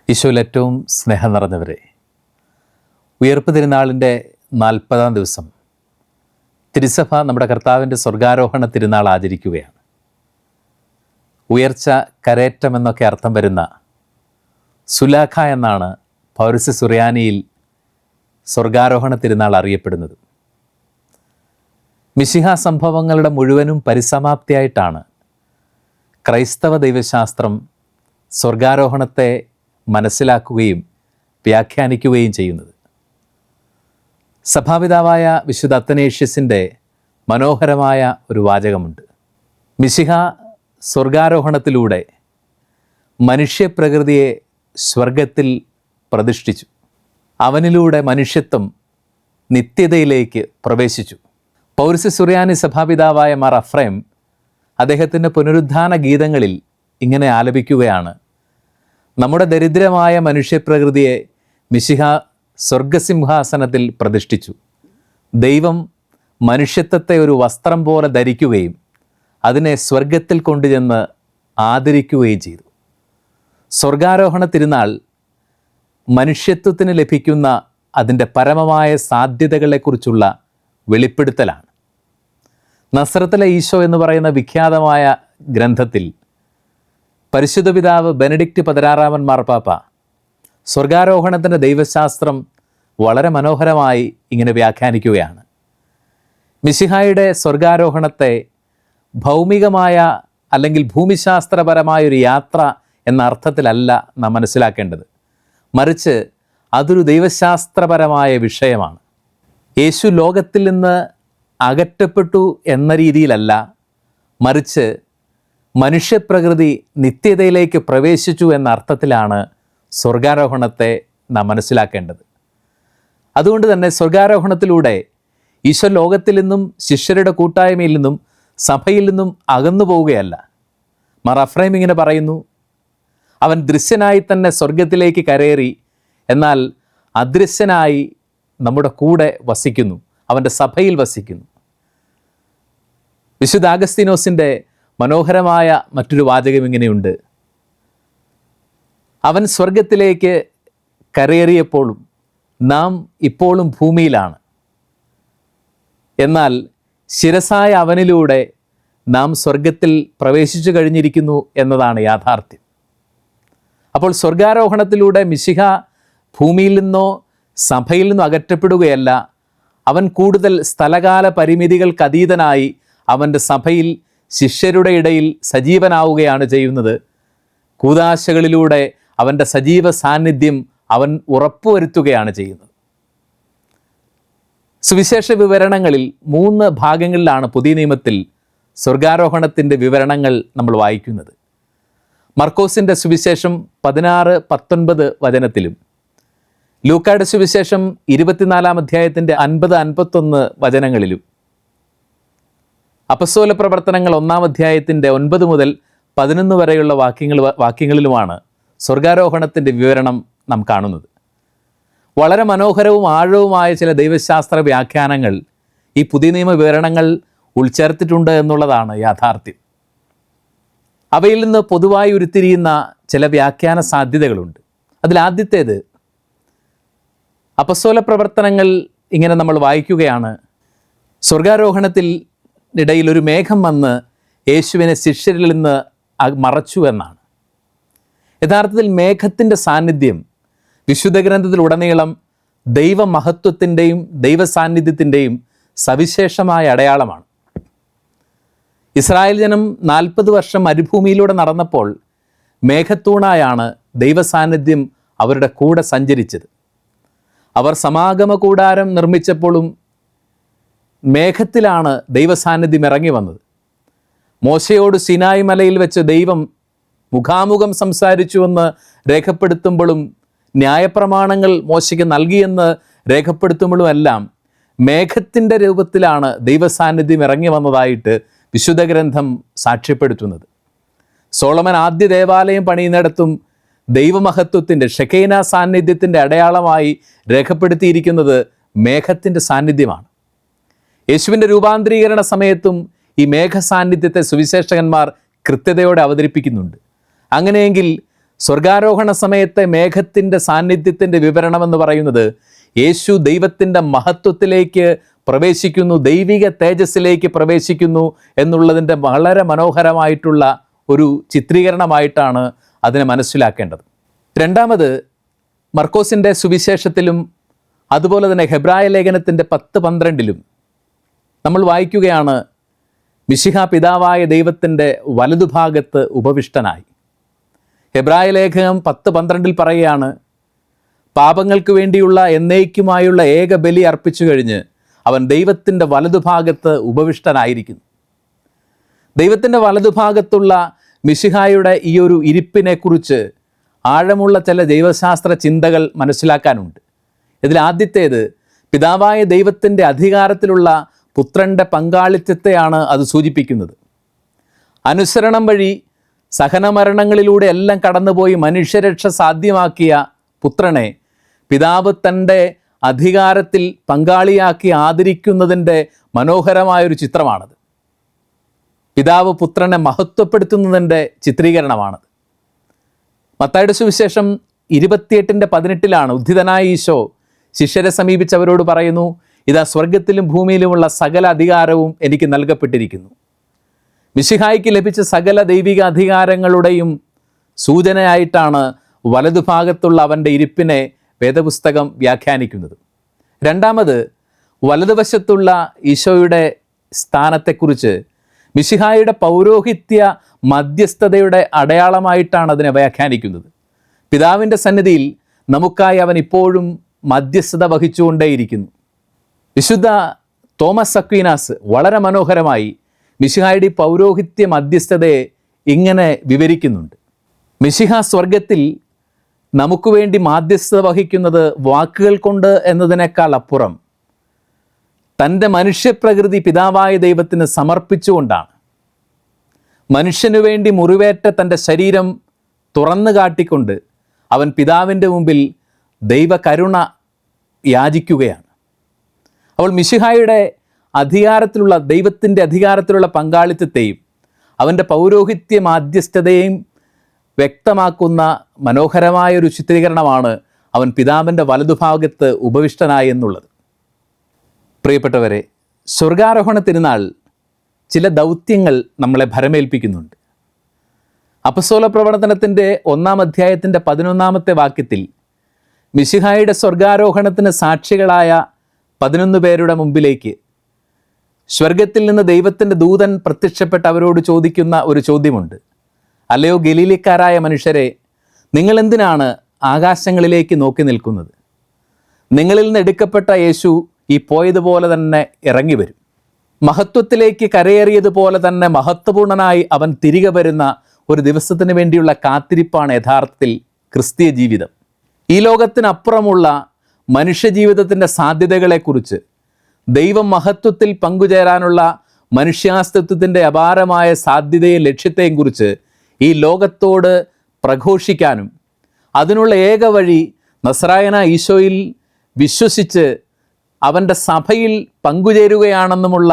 ഈശോയിൽ ഏറ്റവും സ്നേഹം നിറഞ്ഞവരെ, ഉയർപ്പ് തിരുനാളിൻ്റെ 40-ാം ദിവസം തിരുസഭ നമ്മുടെ കർത്താവിൻ്റെ സ്വർഗാരോഹണ തിരുനാൾ ആചരിക്കുകയാണ്. ഉയർച്ച, കരേറ്റം എന്നൊക്കെ അർത്ഥം വരുന്ന സുലാഖ എന്നാണ് പൗരസ്ത്യ സുറിയാനിയിൽ സ്വർഗാരോഹണ തിരുനാൾ അറിയപ്പെടുന്നത്. മിശിഹ സംഭവങ്ങളുടെ മുഴുവനും പരിസമാപ്തിയായിട്ടാണ് ക്രൈസ്തവ ദൈവശാസ്ത്രം സ്വർഗാരോഹണത്തെ മനസ്സിലാക്കുകയും വ്യാഖ്യാനിക്കുകയും ചെയ്യുന്നത്. സഭാപിതാവായ വിശുദ്ധ അത്തനേഷ്യസിൻ്റെ മനോഹരമായ ഒരു വാചകമുണ്ട്. മിശിഹ സ്വർഗാരോഹണത്തിലൂടെ മനുഷ്യപ്രകൃതിയെ സ്വർഗത്തിൽ പ്രതിഷ്ഠിച്ചു. അവനിലൂടെ മനുഷ്യത്വം നിത്യതയിലേക്ക് പ്രവേശിച്ചു. പൗരസ്ത്യ സുറിയാനി സഭാപിതാവായ മാർ അഫ്രേം അദ്ദേഹത്തിൻ്റെ പുനരുദ്ധാന ഗീതങ്ങളിൽ ഇങ്ങനെ ആലപിക്കുകയാണ്: നമ്മുടെ ദരിദ്രമായ മനുഷ്യപ്രകൃതിയെ മിശിഹ സ്വർഗസിംഹാസനത്തിൽ പ്രതിഷ്ഠിച്ചു. ദൈവം മനുഷ്യത്വത്തെ ഒരു വസ്ത്രം പോലെ ധരിക്കുകയും അതിനെ സ്വർഗത്തിൽ കൊണ്ടുചെന്ന് ആദരിക്കുകയും ചെയ്തു. സ്വർഗാരോഹണ തിരുനാൾ മനുഷ്യത്വത്തിന് ലഭിക്കുന്ന അതിൻ്റെ പരമമായ സാധ്യതകളെക്കുറിച്ചുള്ള വെളിപ്പെടുത്തലാണ്. നസ്രത്തിലെ ഈശോ എന്ന് പറയുന്ന വിഖ്യാതമായ ഗ്രന്ഥത്തിൽ പരിശുദ്ധ പിതാവ് ബെനഡിക്റ്റ് 16-ാമൻ മാർപ്പാപ്പ സ്വർഗാരോഹണത്തിൻ്റെ ദൈവശാസ്ത്രം വളരെ മനോഹരമായി ഇങ്ങനെ വ്യാഖ്യാനിക്കുകയാണ്: മിശിഹായുടെ സ്വർഗാരോഹണത്തെ ഭൗമികമായ അല്ലെങ്കിൽ ഭൂമിശാസ്ത്രപരമായൊരു യാത്ര എന്ന അർത്ഥത്തിലല്ല നാം മനസ്സിലാക്കേണ്ടത്, മറിച്ച് അതൊരു ദൈവശാസ്ത്രപരമായ വിഷയമാണ്. യേശു ലോകത്തിൽ നിന്ന് അകറ്റപ്പെട്ടു എന്ന രീതിയിലല്ല, മറിച്ച് മനുഷ്യപ്രകൃതി നിത്യതയിലേക്ക് പ്രവേശിച്ചു എന്ന അർത്ഥത്തിലാണ് സ്വർഗാരോഹണത്തെ നാം മനസ്സിലാക്കേണ്ടത്. അതുകൊണ്ട് തന്നെ സ്വർഗാരോഹണത്തിലൂടെ ഈശോ ലോകത്തിൽ നിന്നും ശിഷ്യരുടെ കൂട്ടായ്മയിൽ നിന്നും സഭയിൽ നിന്നും അകന്നു പോവുകയല്ല. മാർ അഫ്രേം ഇങ്ങനെ പറയുന്നു: അവൻ ദൃശ്യനായി തന്നെ സ്വർഗത്തിലേക്ക് കരേറി, എന്നാൽ അദൃശ്യനായി നമ്മുടെ കൂടെ വസിക്കുന്നു, അവൻ്റെ സഭയിൽ വസിക്കുന്നു. വിശുദ്ധ അഗസ്തീനോസിൻ്റെ മനോഹരമായ മറ്റൊരു വാചകം ഇങ്ങനെയുണ്ട്: അവൻ സ്വർഗത്തിലേക്ക് കരേറിയപ്പോഴും നാം ഇപ്പോഴും ഭൂമിയിലാണ്, എന്നാൽ ശിരസായ അവനിലൂടെ നാം സ്വർഗത്തിൽ പ്രവേശിച്ചു കഴിഞ്ഞിരിക്കുന്നു എന്നതാണ് യാഥാർത്ഥ്യം. അപ്പോൾ സ്വർഗാരോഹണത്തിലൂടെ മിശിഹ ഭൂമിയിൽ നിന്നോ സഭയിൽ നിന്നോ അകറ്റപ്പെടുകയല്ല, അവൻ കൂടുതൽ സ്ഥലകാല പരിമിതികൾക്കതീതനായി അവൻ്റെ സഭയിൽ ശിഷ്യരുടെ ഇടയിൽ സജീവനാവുകയാണ് ചെയ്യുന്നത്. കൂദാശകളിലൂടെ അവൻ്റെ സജീവ സാന്നിധ്യം അവൻ ഉറപ്പുവരുത്തുകയാണ് ചെയ്യുന്നത്. സുവിശേഷ വിവരണങ്ങളിൽ 3 ഭാഗങ്ങളിലാണ് പുതിയ നിയമത്തിൽ സ്വർഗാരോഹണത്തിൻ്റെ വിവരണങ്ങൾ നമ്മൾ വായിക്കുന്നത്. മർക്കോസിൻ്റെ സുവിശേഷം 16-19 വചനത്തിലും, ലൂക്കായുടെ സുവിശേഷം 24-ാം അധ്യായത്തിൻ്റെ 50-51 വചനങ്ങളിലും, അപ്പസ്തോല പ്രവർത്തനങ്ങൾ 1-ാം അധ്യായത്തിൻ്റെ 9 മുതൽ 11 വരെയുള്ള വാക്യങ്ങളിലുമാണ് സ്വർഗാരോഹണത്തിൻ്റെ വിവരണം നാം കാണുന്നത്. വളരെ മനോഹരവും ആഴവുമായ ചില ദൈവശാസ്ത്ര വ്യാഖ്യാനങ്ങൾ ഈ പുതിയ നിയമ വിവരണങ്ങൾ ഉൾച്ചേർത്തിട്ടുണ്ട് എന്നുള്ളതാണ് യാഥാർത്ഥ്യം. അവയിൽ നിന്ന് പൊതുവായി ഉരുത്തിരിയുന്ന ചില വ്യാഖ്യാന സാധ്യതകളുണ്ട്. അതിലാദ്യത്തേത്, അപ്പസ്തോല പ്രവർത്തനങ്ങൾ ഇങ്ങനെ നമ്മൾ വായിക്കുകയാണ്: സ്വർഗാരോഹണത്തിൽ ഇടയിൽ ഒരു മേഘം വന്ന് യേശുവിനെ ശിഷ്യരിൽ നിന്ന് മറച്ചു എന്നാണ്. യഥാർത്ഥത്തിൽ മേഘത്തിൻ്റെ സാന്നിധ്യം വിശുദ്ധ ഗ്രന്ഥത്തിലുടനീളം ദൈവമഹത്വത്തിൻ്റെയും ദൈവസാന്നിധ്യത്തിൻ്റെയും സവിശേഷമായ അടയാളമാണ്. ഇസ്രായേൽ ജനം 40 വർഷം മരുഭൂമിയിലൂടെ നടന്നപ്പോൾ മേഘത്തൂണായാണ് ദൈവസാന്നിധ്യം അവരുടെ കൂടെ സഞ്ചരിച്ചത്. അവർ സമാഗമ കൂടാരം നിർമ്മിച്ചപ്പോഴും മേഘത്തിലാണ് ദൈവസാന്നിധ്യം ഇറങ്ങി വന്നത്. മോശയോട് സിനായി മലയിൽ വെച്ച് ദൈവം മുഖാമുഖം സംസാരിച്ചുവെന്ന് രേഖപ്പെടുത്തുമ്പോഴും ന്യായപ്രമാണങ്ങൾ മോശയ്ക്ക് നൽകിയെന്ന് രേഖപ്പെടുത്തുമ്പോഴും എല്ലാം മേഘത്തിൻ്റെ രൂപത്തിലാണ് ദൈവസാന്നിധ്യം ഇറങ്ങി വന്നതായിട്ട് വിശുദ്ധ ഗ്രന്ഥം സാക്ഷ്യപ്പെടുത്തുന്നത്. സോളമൻ ആദ്യ ദേവാലയം പണിയുന്നിടത്തും ദൈവമഹത്വത്തിൻ്റെ ഷെക്കൈന സാന്നിധ്യത്തിൻ്റെ അടയാളമായി രേഖപ്പെടുത്തിയിരിക്കുന്നത് മേഘത്തിൻ്റെ സാന്നിധ്യമാണ്. യേശുവിൻ്റെ രൂപാന്തരീകരണ സമയത്തും ഈ മേഘസാന്നിധ്യത്തെ സുവിശേഷകന്മാർ കൃത്യതയോടെ അവതരിപ്പിക്കുന്നുണ്ട്. അങ്ങനെയെങ്കിൽ സ്വർഗാരോഹണ സമയത്തെ മേഘത്തിൻ്റെ സാന്നിധ്യത്തിൻ്റെ വിവരണമെന്ന് പറയുന്നത് യേശു ദൈവത്തിൻ്റെ മഹത്വത്തിലേക്ക് പ്രവേശിക്കുന്നു, ദൈവിക തേജസ്സിലേക്ക് പ്രവേശിക്കുന്നു എന്നുള്ളതിൻ്റെ വളരെ മനോഹരമായിട്ടുള്ള ഒരു ചിത്രീകരണമായിട്ടാണ് അതിനെ മനസ്സിലാക്കേണ്ടത്. രണ്ടാമത്, മർക്കോസിൻ്റെ സുവിശേഷത്തിലും അതുപോലെ തന്നെ ഹെബ്രായ ലേഖനത്തിൻ്റെ 10:12 നമ്മൾ വായിക്കുകയാണ്, മിശിഹ പിതാവായ ദൈവത്തിൻ്റെ വലതുഭാഗത്ത് ഉപവിഷ്ടനായി. ഹെബ്രായ ലേഖനം 10:12 പറയുകയാണ്, പാപങ്ങൾക്ക് വേണ്ടിയുള്ള എന്നേക്കുമായുള്ള ഏക ബലി അർപ്പിച്ചു കഴിഞ്ഞ് അവൻ ദൈവത്തിൻ്റെ വലതുഭാഗത്ത് ഉപവിഷ്ടനായിരിക്കുന്നു. ദൈവത്തിൻ്റെ വലതുഭാഗത്തുള്ള മിശിഹായുടെ ഈ ഒരു ഇരിപ്പിനെക്കുറിച്ച് ആഴമുള്ള ചില ദൈവശാസ്ത്ര ചിന്തകൾ മനസ്സിലാക്കാനുണ്ട്. ഇതിൽ ആദ്യത്തേത്, പിതാവായ ദൈവത്തിൻ്റെ അധികാരത്തിലുള്ള പുത്രൻ്റെ പങ്കാളിത്തത്തെയാണ് അത് സൂചിപ്പിക്കുന്നത്. അനുസരണം വഴി സഹനമരണങ്ങളിലൂടെ എല്ലാം കടന്നുപോയി മനുഷ്യരക്ഷ സാധ്യമാക്കിയ പുത്രനെ പിതാവ് തൻ്റെ അധികാരത്തിൽ പങ്കാളിയാക്കി ആദരിക്കുന്നതിൻ്റെ മനോഹരമായൊരു ചിത്രമാണത്. പിതാവ് പുത്രനെ മഹത്വപ്പെടുത്തുന്നതിൻ്റെ ചിത്രീകരണമാണത്. മത്തായിയുടെ സുവിശേഷം 28:18 ഉദ്ധിതനായ ഈശോ ശിഷ്യരെ സമീപിച്ചവരോട് പറയുന്നു, ഇതാ സ്വർഗത്തിലും ഭൂമിയിലുമുള്ള സകല അധികാരവും എനിക്ക് നൽകപ്പെട്ടിരിക്കുന്നു. മിശിഹായ്ക്ക് ലഭിച്ച സകല ദൈവിക അധികാരങ്ങളുടെയും സൂചനയായിട്ടാണ് വലതുഭാഗത്തുള്ള അവൻ്റെ ഇരിപ്പിനെ വേദപുസ്തകം വ്യാഖ്യാനിക്കുന്നത്. രണ്ടാമത്, വലതുവശത്തുള്ള ഈശോയുടെ സ്ഥാനത്തെക്കുറിച്ച് മിശിഹായുടെ പൗരോഹിത്യ മധ്യസ്ഥതയുടെ അടയാളമായിട്ടാണ് അതിനെ വ്യാഖ്യാനിക്കുന്നത്. പിതാവിൻ്റെ സന്നിധിയിൽ നമുക്കായി അവൻ ഇപ്പോഴും മധ്യസ്ഥത വഹിച്ചുകൊണ്ടേയിരിക്കുന്നു. വിശുദ്ധ തോമസ് അക്വീനാസ് വളരെ മനോഹരമായി മിശിഹായുടെ പൗരോഹിത്യ മധ്യസ്ഥതയെ ഇങ്ങനെ വിവരിക്കുന്നുണ്ട്. മിശിഹ സ്വർഗത്തിൽ നമുക്ക് വേണ്ടി മാധ്യസ്ഥത വഹിക്കുന്നത് വാക്കുകൾ കൊണ്ട് എന്നതിനേക്കാൾ അപ്പുറം തൻ്റെ മനുഷ്യപ്രകൃതി പിതാവായ ദൈവത്തിന് സമർപ്പിച്ചുകൊണ്ടാണ്. മനുഷ്യനു വേണ്ടി മുറിവേറ്റ തൻ്റെ ശരീരം തുറന്നു കാട്ടിക്കൊണ്ട് അവൻ പിതാവിൻ്റെ മുമ്പിൽ ദൈവകരുണ യാചിക്കുകയാണ്. അവൾ മിശിഹായുടെ അധികാരത്തിലുള്ള ദൈവത്തിൻ്റെ അധികാരത്തിലുള്ള പങ്കാളിത്തത്തെയും അവൻ്റെ പൗരോഹിത്യ മാധ്യസ്ഥതയെയും വ്യക്തമാക്കുന്ന മനോഹരമായൊരു ചിത്രീകരണമാണ് അവൻ പിതാവിൻ്റെ വലതുഭാഗത്ത് ഉപവിഷ്ടനായി എന്നുള്ളത്. പ്രിയപ്പെട്ടവരെ, സ്വർഗാരോഹണ തിരുനാൾ ചില ദൗത്യങ്ങൾ നമ്മളെ ഭരമേൽപ്പിക്കുന്നുണ്ട്. അപ്പസ്തോല പ്രവർത്തനത്തിൻ്റെ 1-ാം അധ്യായത്തിൻ്റെ 11-ാമത്തെ വാക്യത്തിൽ മിശിഹായുടെ സ്വർഗാരോഹണത്തിന് സാക്ഷികളായ 11 പേരുടെ മുമ്പിലേക്ക് സ്വർഗത്തിൽ നിന്ന് ദൈവത്തിൻ്റെ ദൂതൻ പ്രത്യക്ഷപ്പെട്ട് അവരോട് ചോദിക്കുന്ന ഒരു ചോദ്യമുണ്ട്. അല്ലയോ ഗലീലക്കാരായ മനുഷ്യരെ, നിങ്ങൾ എന്തിനാണ് ആകാശങ്ങളിലേക്ക് നോക്കി നിൽക്കുന്നത്? നിങ്ങളിൽ നിന്ന് എടുക്കപ്പെട്ട യേശു ഈ പോയതുപോലെ തന്നെ ഇറങ്ങി വരും. മഹത്വത്തിലേക്ക് കരയേറിയതുപോലെ തന്നെ മഹത്വപൂർണനായി അവൻ തിരികെ വരുന്ന ഒരു ദിവസത്തിന് വേണ്ടിയുള്ള കാത്തിരിപ്പാണ് യഥാർത്ഥത്തിൽ ക്രിസ്തീയ ജീവിതം. ഈ ലോകത്തിനപ്പുറമുള്ള മനുഷ്യജീവിതത്തിൻ്റെ സാധ്യതകളെക്കുറിച്ച്, ദൈവം മഹത്വത്തിൽ പങ്കുചേരാനുള്ള മനുഷ്യാസ്തിത്വത്തിൻ്റെ അപാരമായ സാധ്യതയും ലക്ഷ്യത്തെയും കുറിച്ച് ഈ ലോകത്തോട് പ്രഘോഷിക്കാനും അതിനുള്ള ഏക വഴി നസ്രായനായ ഈശോയിൽ വിശ്വസിച്ച് അവൻ്റെ സഭയിൽ പങ്കുചേരുകയാണെന്നുമുള്ള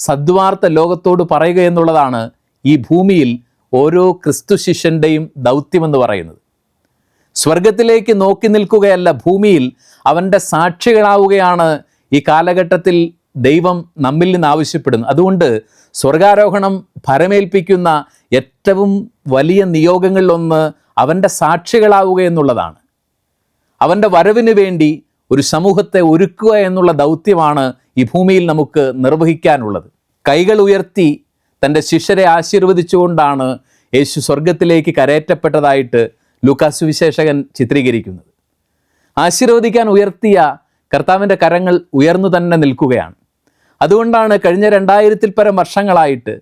സദ്വാർത്ത ലോകത്തോട് പറയുക എന്നുള്ളതാണ് ഈ ഭൂമിയിൽ ഓരോ ക്രിസ്തു ശിഷ്യൻ്റെയും ദൗത്യമെന്ന് പറയുന്നത്. സ്വർഗത്തിലേക്ക് നോക്കി നിൽക്കുകയല്ല, ഭൂമിയിൽ അവൻ്റെ സാക്ഷികളാവുകയാണ് ഈ കാലഘട്ടത്തിൽ ദൈവം നമ്മിൽ നിന്ന് ആവശ്യപ്പെടുന്നു. അതുകൊണ്ട് സ്വർഗാരോഹണം ഭരമേൽപ്പിക്കുന്ന ഏറ്റവും വലിയ നിയോഗങ്ങളിലൊന്ന് അവൻ്റെ സാക്ഷികളാവുക എന്നുള്ളതാണ്. അവൻ്റെ വരവിന് വേണ്ടി ഒരു സമൂഹത്തെ ഒരുക്കുക എന്നുള്ള ദൗത്യമാണ് ഈ ഭൂമിയിൽ നമുക്ക് നിർവഹിക്കാനുള്ളത്. കൈകൾ ഉയർത്തി തൻ്റെ ശിഷ്യരെ ആശീർവദിച്ചുകൊണ്ടാണ് യേശു സ്വർഗത്തിലേക്ക് കരേറ്റപ്പെട്ടതായിട്ട് ലൂക്കാസ് സുവിശേഷകൻ ചിത്രീകരിക്കുന്നത്. ആശീർവദിക്കാൻ ഉയർത്തിയ കർത്താവിൻ്റെ കരങ്ങൾ ഉയർന്നു തന്നെ നിൽക്കുകയാണ്. അതുകൊണ്ടാണ് കഴിഞ്ഞ 2000-ൽ പരം വർഷങ്ങളായിട്ട്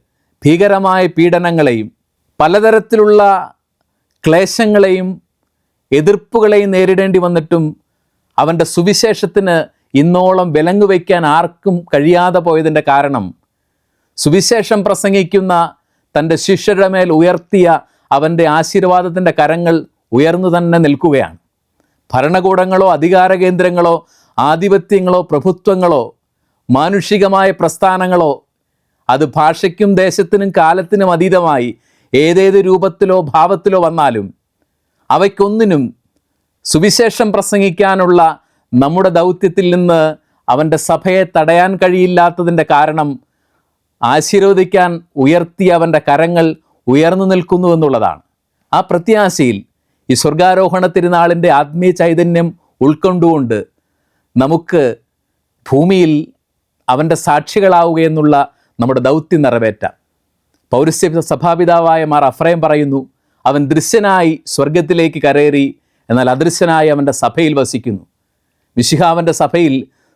ഭീകരമായ പീഡനങ്ങളെയും പലതരത്തിലുള്ള ക്ലേശങ്ങളെയും എതിർപ്പുകളെയും നേരിടേണ്ടി വന്നിട്ടും അവൻ്റെ സുവിശേഷത്തിന് ഇന്നോളം വിലങ്ങുവയ്ക്കാൻ ആർക്കും കഴിയാതെ പോയതിൻ്റെ കാരണം സുവിശേഷം പ്രസംഗിക്കുന്ന തൻ്റെ ശിഷ്യരുടെ മേൽ ഉയർത്തിയ അവൻ്റെ ആശീർവാദത്തിൻ്റെ കരങ്ങൾ ഉയർന്നു തന്നെ നിൽക്കുകയാണ്. ഭരണകൂടങ്ങളോ അധികാര കേന്ദ്രങ്ങളോ ആധിപത്യങ്ങളോ പ്രഭുത്വങ്ങളോ മാനുഷികമായ പ്രസ്ഥാനങ്ങളോ അത് ഭാഷയ്ക്കും ദേശത്തിനും കാലത്തിനും അതീതമായി ഏതേത് രൂപത്തിലോ ഭാവത്തിലോ വന്നാലും അവയ്ക്കൊന്നിനും സുവിശേഷം പ്രസംഗിക്കാനുള്ള നമ്മുടെ ദൗത്യത്തിൽ നിന്ന് അവൻ്റെ സഭയെ തടയാൻ കഴിയില്ലാത്തതിൻ്റെ കാരണം ആശീർവദിക്കാൻ ഉയർത്തിയ അവൻ്റെ കരങ്ങൾ ഉയർന്നു നിൽക്കുന്നു എന്നുള്ളതാണ്. ആ പ്രത്യാശയിൽ ഈ സ്വർഗാരോഹണ തിരുനാളിൻ്റെ ആത്മീയ ചൈതന്യം ഉൾക്കൊണ്ടുകൊണ്ട് നമുക്ക് ഭൂമിയിൽ അവൻ്റെ സാക്ഷികളാവുകയെന്നുള്ള നമ്മുടെ ദൗത്യം നിറവേറ്റാം. പൗരസ്ത്യ സഭാപിതാവായ മാർ അഫ്രയം പറയുന്നു, അവൻ ദൃശ്യനായി സ്വർഗത്തിലേക്ക് കരേറി, എന്നാൽ അദൃശ്യനായി അവൻ്റെ സഭയിൽ വസിക്കുന്നു. മിശിഹ അവൻ്റെ സഭയിൽ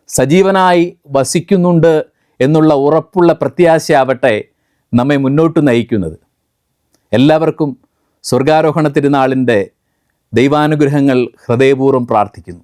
സജീവനായി വസിക്കുന്നുണ്ട് എന്നുള്ള ഉറപ്പുള്ള പ്രത്യാശയാവട്ടെ നമ്മെ മുന്നോട്ട് നയിക്കുന്നത്. എല്ലാവർക്കും സ്വർഗാരോഹണ തിരുനാളിൻ്റെ ദൈവാനുഗ്രഹങ്ങൾ ഹൃദയപൂർവ്വം പ്രാർത്ഥിക്കുന്നു.